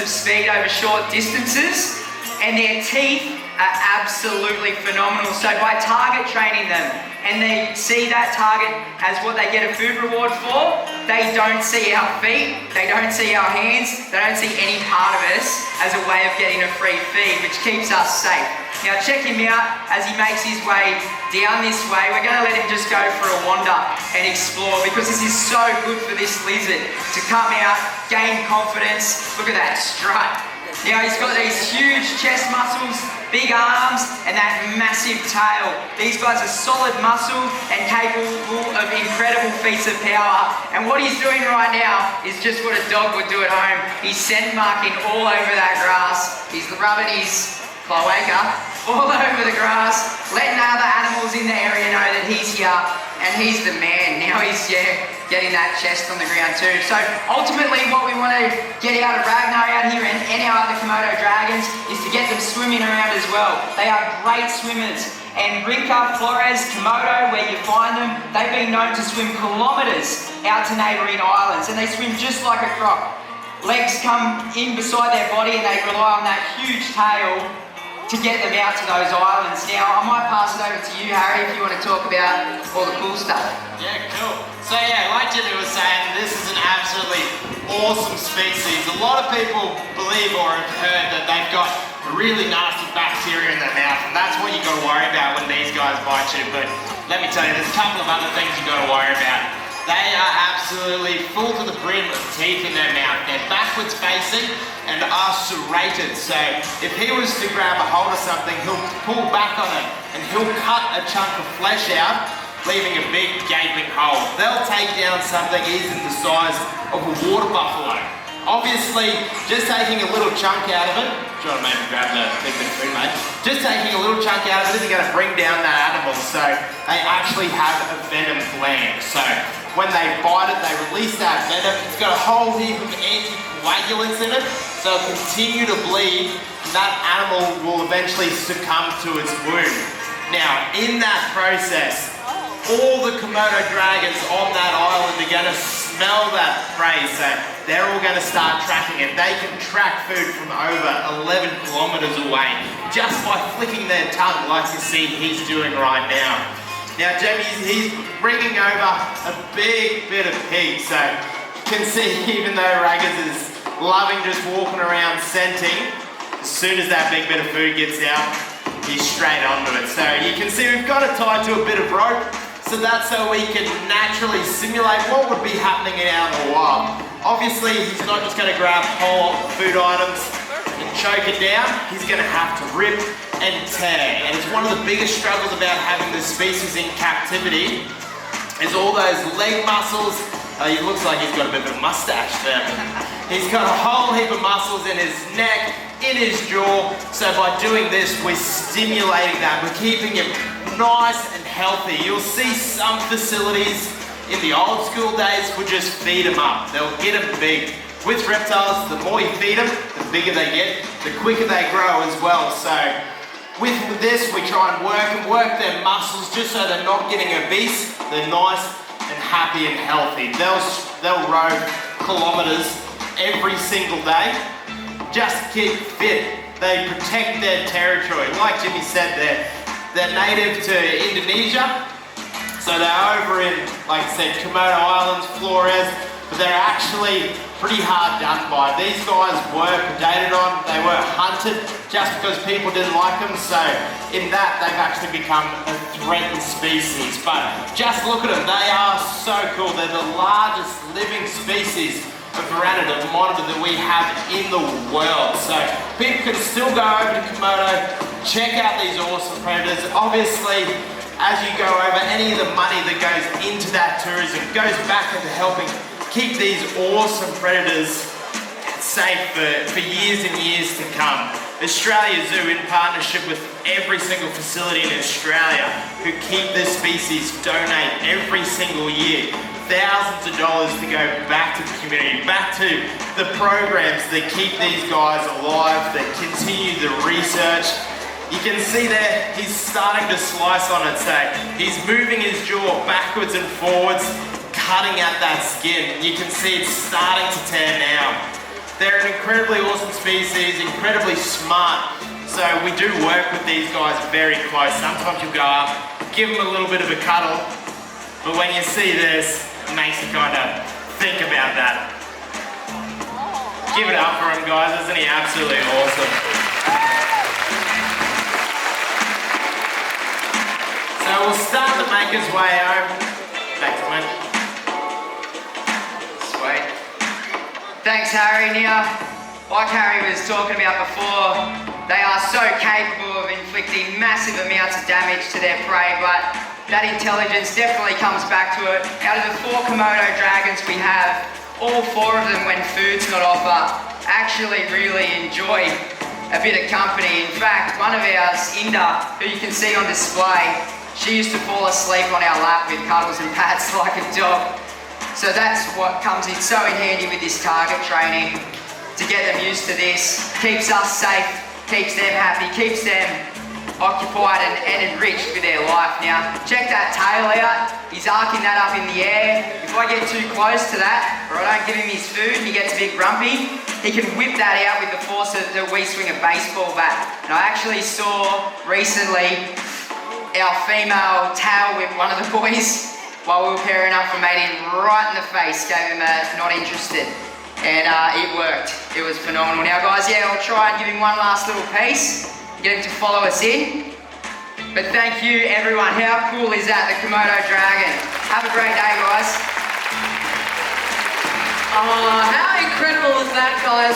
of speed over short distances, and their teeth are absolutely phenomenal. So by target training them, and they see that target as what they get a food reward for, they don't see our feet, they don't see our hands, they don't see any part of us as a way of getting a free feed, which keeps us safe. Now check him out as he makes his way down this way. We're going to let him just go for a wander and explore, because this is so good for this lizard to come out, gain confidence. Look at that strut. Now he's got these huge chest muscles, big arms, and that massive tail. These guys are solid muscle and capable of incredible feats of power. And what he's doing right now is just what a dog would do at home. He's scent marking all over that grass. He's rubbing his cloaca all over the grass, letting other animals in the area know that he's here and he's the man. Now he's getting that chest on the ground too. So ultimately what we want to get out of Ragnar out here and any other Komodo dragons is to get them swimming around as well. They are great swimmers. And Rinka, Flores, Komodo, where you find them, they've been known to swim kilometres out to neighbouring islands, and they swim just like a croc. Legs come in beside their body and they rely on that huge tail to get them out to those islands. Now, I might pass it over to you, Harry, if you want to talk about all the cool stuff. Yeah, cool. So yeah, like Jimmy was saying, this is an absolutely awesome species. A lot of people believe or have heard that they've got really nasty bacteria in their mouth, and that's what you got to worry about when these guys bite you. But let me tell you, there's a couple of other things you got to worry about. They are absolutely full to the brim of teeth in their mouth. They're backwards facing and are serrated. So if he was to grab a hold of something, he'll pull back on it and he'll cut a chunk of flesh out, leaving a big gaping hole. They'll take down something even the size of a water buffalo. Obviously, just taking a little chunk out of it, trying to maybe grab the big bit of food, mate. Just taking a little chunk out of it isn't going to bring down that animal. So they actually have a venom gland. So when they bite it, they release that venom. It's got a whole heap of anticoagulants in it, so it'll continue to bleed, and that animal will eventually succumb to its wound. Now, in that process, all the Komodo dragons on that island are going to smell that prey, so they're all going to start tracking it. They can track food from over 11 kilometers away just by flicking their tongue, like you see he's doing right now. Now he's bringing over a big bit of pig, so you can see even though Raggers is loving just walking around scenting, as soon as that big bit of food gets out, he's straight onto it. So you can see we've got it tied to a bit of rope, so that's so we can naturally simulate what would be happening out in the wild. Obviously, he's not just going to grab whole food items and choke it down, he's going to have to rip and tear. And it's one of the biggest struggles about having this species in captivity is all those leg muscles. He looks like he's got a bit of a mustache there. He's got a whole heap of muscles in his neck, in his jaw. So by doing this, we're stimulating that. We're keeping him nice and healthy. You'll see some facilities in the old school days would just feed him up. They'll get him big. With reptiles, the more you feed them, the bigger they get, the quicker they grow as well. So with this, we try and work their muscles just so they're not getting obese. They're nice and happy and healthy. They'll row kilometers every single day just to keep fit. They protect their territory. Like Jimmy said, they're native to Indonesia. So they're over in, like I said, Komodo Islands, Flores, but they're actually pretty hard done by. These guys were predated on, they were hunted just because people didn't like them, so in that they've actually become a threatened species. But just look at them, they are so cool. They're the largest living species of Pteranodon monitor that we have in the world. So people can still go over to Komodo, check out these awesome predators. Obviously, as you go over, any of the money that goes into that tourism goes back into helping keep these awesome predators safe for years and years to come. Australia Zoo, in partnership with every single facility in Australia who keep this species, donate every single year thousands of dollars to go back to the community, back to the programs that keep these guys alive, that continue the research. You can see there, he's starting to slice on it, so he's moving his jaw backwards and forwards, cutting at that skin. You can see it's starting to tear now. They're an incredibly awesome species, incredibly smart. So we do work with these guys very close. Sometimes you'll go up, give them a little bit of a cuddle, but when you see this, it makes you kind of think about that. Give it up for him, guys. Isn't he absolutely awesome? So we'll start to make his way over. Back to him. Sweet. Thanks, Harry. Now, like Harry was talking about before, they are so capable of inflicting massive amounts of damage to their prey, but that intelligence definitely comes back to it. Out of the 4 Komodo dragons we have, all 4 of them, when food's not offer, actually really enjoy a bit of company. In fact, one of ours, Inda, who you can see on display, she used to fall asleep on our lap with cuddles and pats like a dog. So that's what comes in so in handy with this target training, to get them used to this. Keeps us safe, keeps them happy, keeps them occupied and enriched with their life. Now, check that tail out. He's arcing that up in the air. If I get too close to that, or I don't give him his food and he gets a bit grumpy, he can whip that out with the force that we swing a baseball bat. And I actually saw recently our female tail whip one of the boys while we were pairing up for mating right in the face, gave him a not interested. And it worked. It was phenomenal. Now guys, yeah, I'll try and give him one last little piece, get him to follow us in. But thank you everyone. How cool is that, the Komodo dragon? Have a great day, guys. How incredible is that, guys?